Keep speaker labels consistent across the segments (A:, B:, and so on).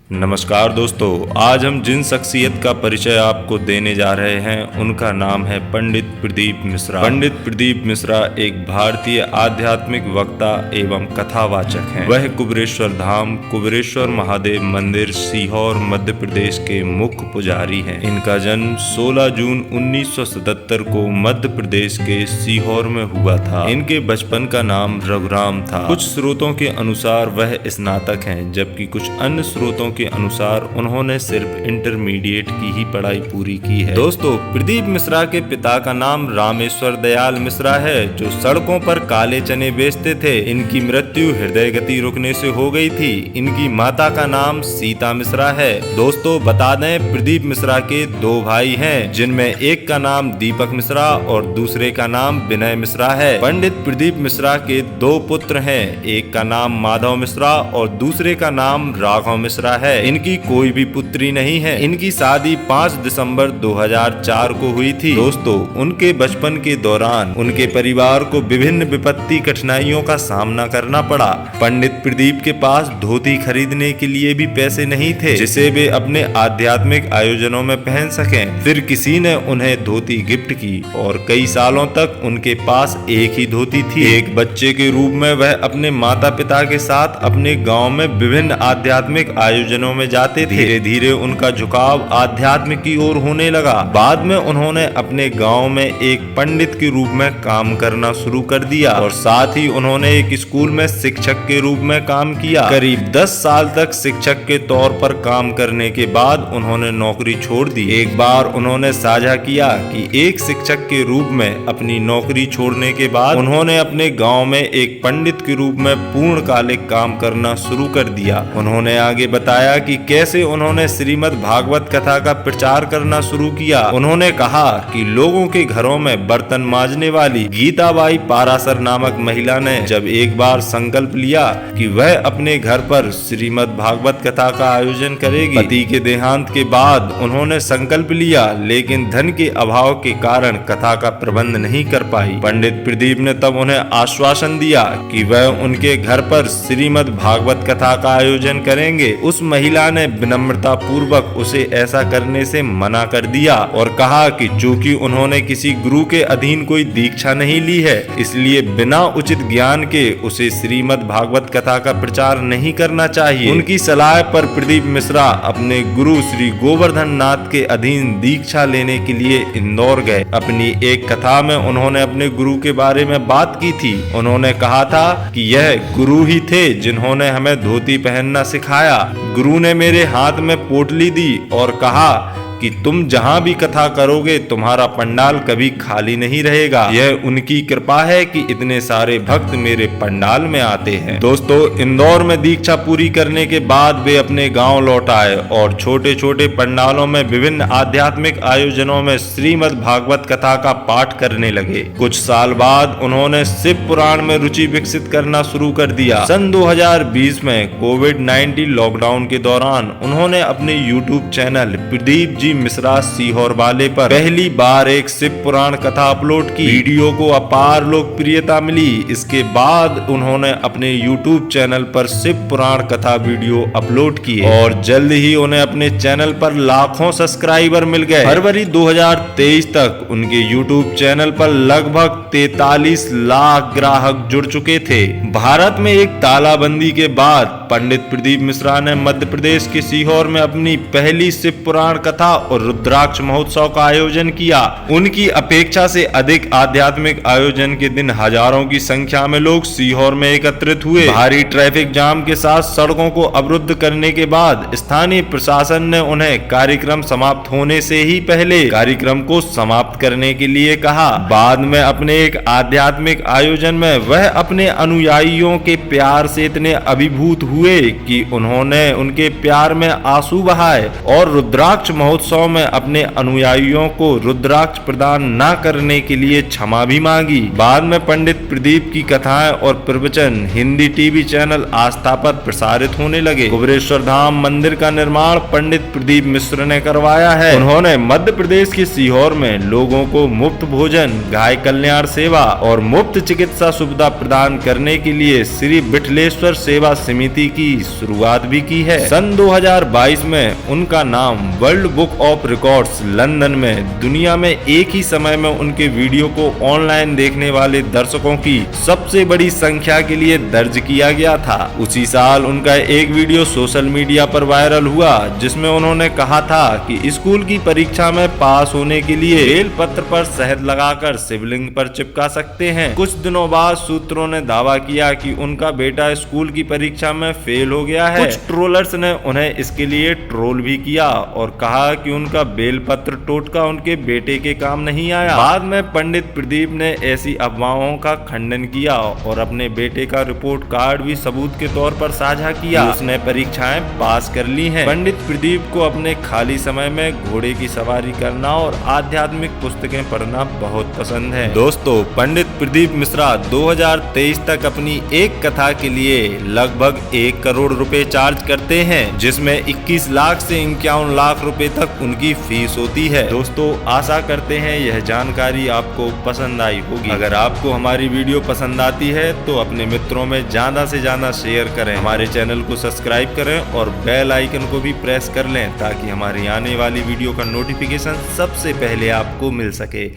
A: नमस्कार दोस्तों, आज हम जिन शख्सियत का परिचय आपको देने जा रहे हैं उनका नाम है पंडित प्रदीप मिश्रा। पंडित प्रदीप मिश्रा एक भारतीय आध्यात्मिक वक्ता एवं कथावाचक हैं। वह कुबेरेश्वर धाम कुबेरेश्वर महादेव मंदिर सीहोर मध्य प्रदेश के मुख्य पुजारी हैं। इनका जन्म 16 जून 1977 को मध्य प्रदेश के सीहोर में हुआ था। इनके बचपन का नाम रघुराम था। कुछ स्रोतों के अनुसार वह स्नातक हैं, जबकि कुछ अन्य स्रोतों के अनुसार उन्होंने सिर्फ इंटरमीडिएट की ही पढ़ाई पूरी की है। दोस्तों, प्रदीप मिश्रा के पिता का नाम रामेश्वर दयाल मिश्रा है, जो सड़कों पर काले चने बेचते थे। इनकी मृत्यु हृदय गति रुकने से हो गई थी। इनकी माता का नाम सीता मिश्रा है। दोस्तों, बता दें, प्रदीप मिश्रा के दो भाई हैं, जिनमें एक का नाम दीपक मिश्रा और दूसरे का नाम विनय मिश्रा है। पंडित प्रदीप मिश्रा के दो पुत्र हैं, एक का नाम माधव मिश्रा और दूसरे का नाम राघव मिश्रा है। इनकी कोई भी पुत्री नहीं है। इनकी शादी 5 दिसंबर 2004 को हुई थी। दोस्तों, उनके बचपन के दौरान उनके परिवार को विभिन्न विपत्ति कठिनाइयों का सामना करना पड़ा। पंडित प्रदीप के पास धोती खरीदने के लिए भी पैसे नहीं थे, जिसे वे अपने आध्यात्मिक आयोजनों में पहन सकें। फिर किसी ने उन्हें धोती गिफ्ट की और कई सालों तक उनके पास एक ही धोती थी। एक बच्चे के रूप में वह अपने माता पिता के साथ अपने गाँव में विभिन्न आध्यात्मिक आयोजनों में जाते थे। धीरे धीरे उनका झुकाव आध्यात्म की ओर होने लगा। बाद में उन्होंने अपने गांव में एक पंडित के रूप में काम करना शुरू कर दिया और साथ ही उन्होंने एक स्कूल में शिक्षक के रूप में काम किया। करीब 10 साल तक शिक्षक के तौर पर काम करने के बाद उन्होंने नौकरी छोड़ दी। एक बार उन्होंने साझा किया कि एक शिक्षक के रूप में अपनी नौकरी छोड़ने के बाद उन्होंने अपने गाँव में एक पंडित के रूप में पूर्णकालिक काम करना शुरू कर दिया। उन्होंने आगे बताया कि कैसे उन्होंने श्रीमद् भागवत कथा का प्रचार करना शुरू किया। उन्होंने कहा कि लोगों के घरों में बर्तन मांजने वाली गीताबाई पारासर नामक महिला ने जब एक बार संकल्प लिया कि वह अपने घर पर श्रीमद् भागवत कथा का आयोजन करेगी। पति के देहांत के बाद उन्होंने संकल्प लिया, लेकिन धन के अभाव के कारण कथा का प्रबंध नहीं कर पाई। पंडित प्रदीप ने तब उन्हें आश्वासन दिया कि वह उनके घर पर श्रीमद् भागवत कथा का आयोजन करेंगे। उस महिला ने विनम्रता पूर्वक उसे ऐसा करने से मना कर दिया और कहा कि चूंकि उन्होंने किसी गुरु के अधीन कोई दीक्षा नहीं ली है, इसलिए बिना उचित ज्ञान के उसे श्रीमद् भागवत कथा का प्रचार नहीं करना चाहिए। उनकी सलाह पर प्रदीप मिश्रा अपने गुरु श्री गोवर्धन नाथ के अधीन दीक्षा लेने के लिए इंदौर गए। अपनी एक कथा में उन्होंने अपने गुरु के बारे में बात की थी। उन्होंने कहा था कि यह गुरु ही थे जिन्होंने हमें धोती पहनना सिखाया। गुरु ने मेरे हाथ में पोटली दी और कहा कि तुम जहां भी कथा करोगे तुम्हारा पंडाल कभी खाली नहीं रहेगा। यह उनकी कृपा है कि इतने सारे भक्त मेरे पंडाल में आते हैं। दोस्तों, इंदौर में दीक्षा पूरी करने के बाद वे अपने गांव लौट आए और छोटे छोटे पंडालों में विभिन्न आध्यात्मिक आयोजनों में श्रीमद् भागवत कथा का पाठ करने लगे। कुछ साल बाद उन्होंने शिव पुराण में रुचि विकसित करना शुरू कर दिया। सन 2020 में कोविड-19 लॉकडाउन के दौरान उन्होंने अपने यूट्यूब चैनल प्रदीप मिश्रा सीहोर वाले पर पहली बार एक शिव पुराण कथा अपलोड की। वीडियो को अपार लोकप्रियता मिली। इसके बाद उन्होंने अपने YouTube चैनल पर शिव पुराण कथा वीडियो अपलोड किए और जल्द ही उन्हें अपने चैनल पर लाखों सब्सक्राइबर मिल गए। फरवरी 2023 तक उनके YouTube चैनल पर लगभग 43 लाख ग्राहक जुड़ चुके थे। भारत में एक तालाबंदी के बाद पंडित प्रदीप मिश्रा ने मध्य प्रदेश के सीहोर में अपनी पहली शिव पुराण कथा और रुद्राक्ष महोत्सव का आयोजन किया। उनकी अपेक्षा से अधिक आध्यात्मिक आयोजन के दिन हजारों की संख्या में लोग सीहोर में एकत्रित हुए। भारी ट्रैफिक जाम के साथ सड़कों को अवरुद्ध करने के बाद स्थानीय प्रशासन ने उन्हें कार्यक्रम समाप्त होने से ही पहले कार्यक्रम को समाप्त करने के लिए कहा। बाद में अपने एक आध्यात्मिक आयोजन में वह अपने अनुयायियों के प्यार से इतने अभिभूत हुए कि उन्होंने उनके प्यार में आंसू बहाए और रुद्राक्ष महोत्सव महोत्सव में अपने अनुयायियों को रुद्राक्ष प्रदान न करने के लिए क्षमा भी मांगी। बाद में पंडित प्रदीप की कथाएं और प्रवचन हिंदी टीवी चैनल आस्था पर प्रसारित होने लगे। कुबेरेश्वर धाम मंदिर का निर्माण पंडित प्रदीप मिश्र ने करवाया है। उन्होंने मध्य प्रदेश के सीहोर में लोगों को मुफ्त भोजन, गाय कल्याण सेवा और मुफ्त चिकित्सा सुविधा प्रदान करने के लिए श्री विठलेश्वर सेवा समिति की शुरुआत भी की है। सन 2022 में उनका नाम world book of records London में दुनिया में एक ही समय में उनके वीडियो को ऑनलाइन देखने वाले दर्शकों की सबसे बड़ी संख्या के लिए दर्ज किया गया था। उसी साल उनका एक वीडियो सोशल मीडिया पर वायरल हुआ जिसमें उन्होंने कहा था कि स्कूल की परीक्षा में पास होने के लिए बेल पत्र पर शहद लगाकर शिवलिंग पर चिपका सकते हैं। कुछ दिनों बाद सूत्रों ने दावा किया कि उनका बेटा स्कूल की परीक्षा में फेल हो गया है। कुछ ट्रोलर्स ने उन्हें इसके लिए ट्रोल भी किया और कहा कि उनका बेल पत्र टोटका उनके बेटे के काम नहीं आया। बाद में पंडित प्रदीप ने ऐसी अफवाहों का खंडन किया और अपने बेटे का रिपोर्ट कार्ड भी सबूत के तौर पर साझा किया। उसने परीक्षाएं पास कर ली हैं। पंडित प्रदीप को अपने खाली समय में घोड़े की सवारी करना और आध्यात्मिक पुस्तकें पढ़ना बहुत पसंद है। दोस्तों, पंडित प्रदीप मिश्रा 2023 तक अपनी एक कथा के लिए लगभग 1 करोड़ रुपए चार्ज करते हैं, जिसमें 21 लाख से 51 लाख रुपए तक उनकी फीस होती है। दोस्तों, आशा करते हैं यह जानकारी आपको पसंद आई होगी। अगर आपको हमारी वीडियो पसंद आती है तो अपने मित्रों में ज्यादा से ज्यादा शेयर करें, हमारे चैनल को सब्सक्राइब करें और बेल आइकन को भी प्रेस कर लें ताकि हमारी आने वाली वीडियो का नोटिफिकेशन सबसे पहले आपको मिल सके।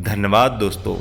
A: धन्यवाद दोस्तों।